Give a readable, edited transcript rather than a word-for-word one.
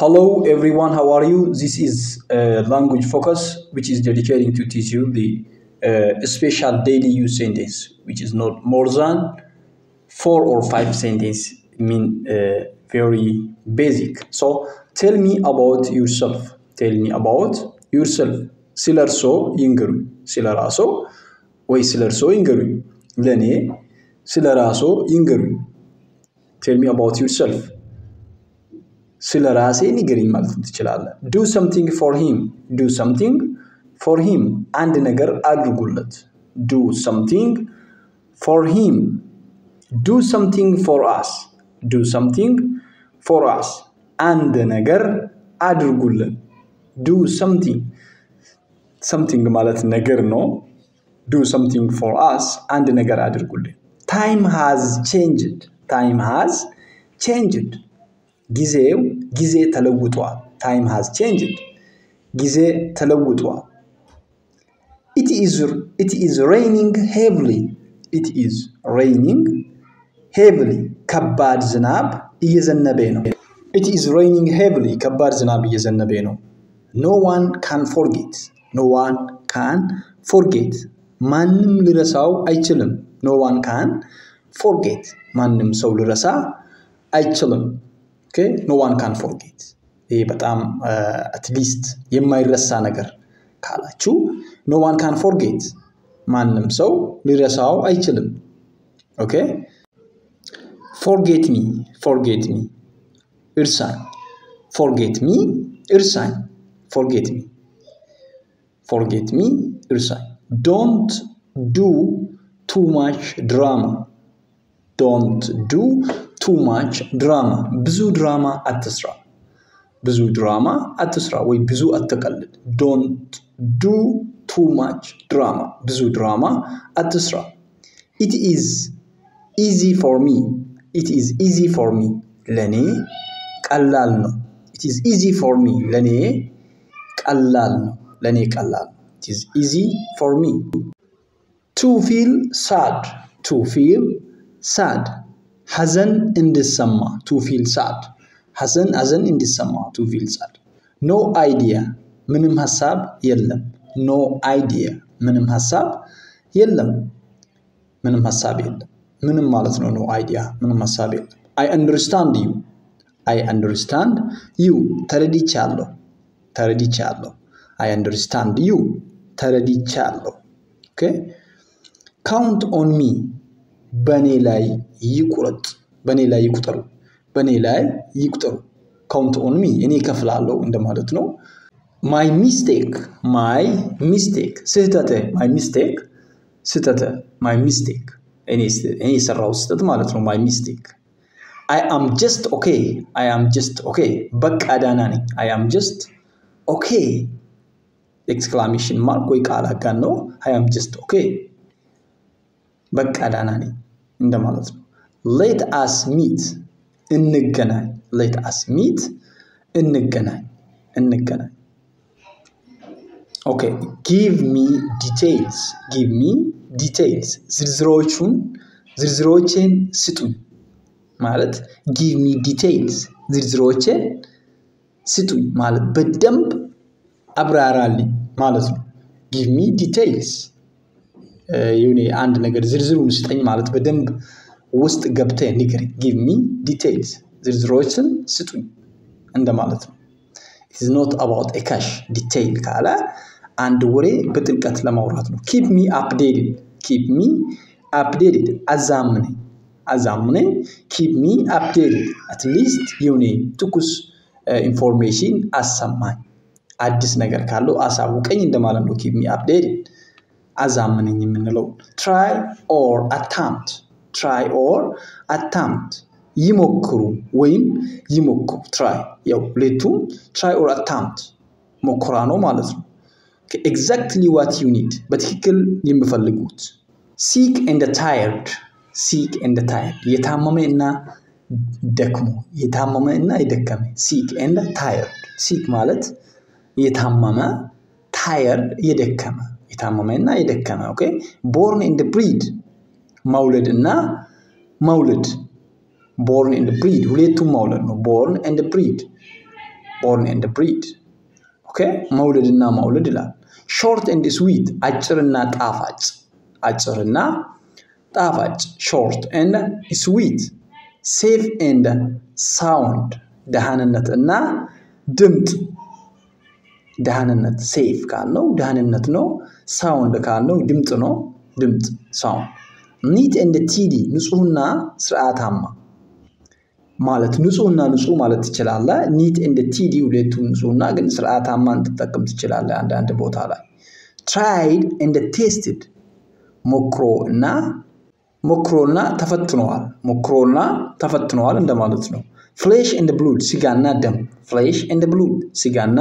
Hello everyone, how are you? This is Language Focus, which is dedicating to teach you the special daily use sentence, which is not more than 4 or 5 sentences, very basic. So tell me about yourself. Tell me about yourself. Silarso yingeru. Silaraso ወይ silarso yingeru. ለኔ ስለራሶ ይንገሩኝ. Tell me about yourself. ስለራሴ ንገሪኝ ማለት ትችላለህ. Do something for him. Do something for him. አንድ ነገር አድርጉለት. Do something for him. Do something for us. Do something for us. አንድ ነገር አድርጉለት. Do something. Something ማለት ነገር ነው. Do something for us. አንድ ነገር አድርጉለት. Time has changed. Time has changed. ጊዜ ተለውጧል. Time has changed. ጊዜ ተለውጧል. It is raining heavily. It is raining heavily. ከባድ ዝናብ እየዘነበ ነው. It is raining heavily. ከባድ ዝናብ እየዘነበ ነው. No one can forget. No one can forget. ማንም ሊረሳው አይችልም. No one can forget. ማንም ሰው ሊረሳ አይችልም. Okay, no one can forget. ይሄ በጣም at least የማይረሳ ነገር ካላችሁ no one can forget. ማንም ሰው ሊረሳው አይችልም. Okay? Forget me. Forget me. እርሳኝ. Forget me. እርሳኝ. Forget me. Forget me. እርሳኝ. Don't do too much drama. Don't do too much drama. ብዙ ድራማ አትስራ. ብዙ ድራማ አትስራ ወይ ብዙ አትቀልድ. Don't do too much drama. ብዙ ድራማ አትስራ. It is easy for me. It is easy for me. ለኔ ቀላል ነው. It is easy for me. ለኔ ቀላል ነው. ለኔ ቀላል ነው. It is easy for me. To feel sad. To feel sad. ሐዘን እንዲሰማ. To feel sad. ሐዘን እንዲሰማ. To feel sad. No idea. ምንም ሐሳብ የለም. No idea. ምንም ሐሳብ የለም. ምንም ሐሳብ የለም. ምንም ማለት ነው no idea. ምንም ሐሳብ የለም. I understand you. I understand you. ተረድቻለሁ. ተረድቻለሁ. I understand you. ተረድቻለሁ. Okay? Count on me. በኔ ላይ ይቁረጥ. በኔ ላይ ይቁጠሩ. በኔ ላይ ይቁጠሩ. Count on me. እኔ ከፍላለሁ እንደማለት ነው. My mistake. My mistake. ስህተቴ. My mistake. ስህተቴ. My mistake. እኔ ሰራው ስህተት ማለት ነው. My mistake. I am just okay. I am just okay. በቃ ዳና ነኝ. I am just okay. Exclamation mark ወይ ቃል አጋን ነው. I am just okay. በቃ ዳና ነኝ እንደማለት ነው. Let us meet. እንገናኝ. Let us meet. እንገናኝ. እንገናኝ. Okay, give me details. Give me details. ዝርዝሮችን ስጡኝ ማለት give me details. ዝርዝሮችን ስጡኝ ማለት በደንብ አብራራልኝ ማለት ነው. give me details. የኔ አንድ ነገር ዝርዝሩን ስጠኝ ማለት በደንብ ውስጥ ገብተህ ንገረኝ. give me details. ዝርዝሮችን ስጡኝ እንደማለት ነው. it is not about a cash detail ካለ አንድ ወሬ በጥልቀት ለማውራት ነው. keep me updated. keep me updated. አዛምነኝ. keep me updated. at least የኔ ትኩስ ኢንፎርሜሽን አሰማኝ. አዲስ ነገር ካለው አሳውቀኝ እንደማለት ነው. keep me updated. አዛምነኝ የምንለው try or attempt. try or attempt. ይሞክሩ ወይም ይሞክሩ. try ያው ሁለቱም try or attempt ሞክራ ነው ማለት ነው. exactly what you need. በትክክል የምፈልጉት. sick and tired. sick and tired. የታመመና ደክሞ. የታመመና የደከመ. sick and tired. sick ማለት የታመመ, tired የደከመ. የታመመና የደከመ. okay? born and bred. መውለድና መውለድ. born and bred ሁለቱም መውለድ ነው. born and bred. born and breed okay መውለድና ማውለድ ይላል short and sweet አጭርና ጣፋጭ short and sweet safe and sound ደህንነትና ድምጽ ደህንነት safe ካልነው ደህንነት ነው sound ካልነው ድምጽ ነው ድምጽ sound neat and tidy ንጹህና ስርዓታማ ማለት ንጹህና ንጹህ ማለት ይችላል neat and tidy ሁለቱም ንጹህና ግን ስርዓታማ እንድትጠቀም ትችላለህ አንድ ቦታ ላይ tried and tested ሞክሮና ተፈትነዋል እንደማለት ነው flesh and blood ስጋና ደም flesh and blood ስጋና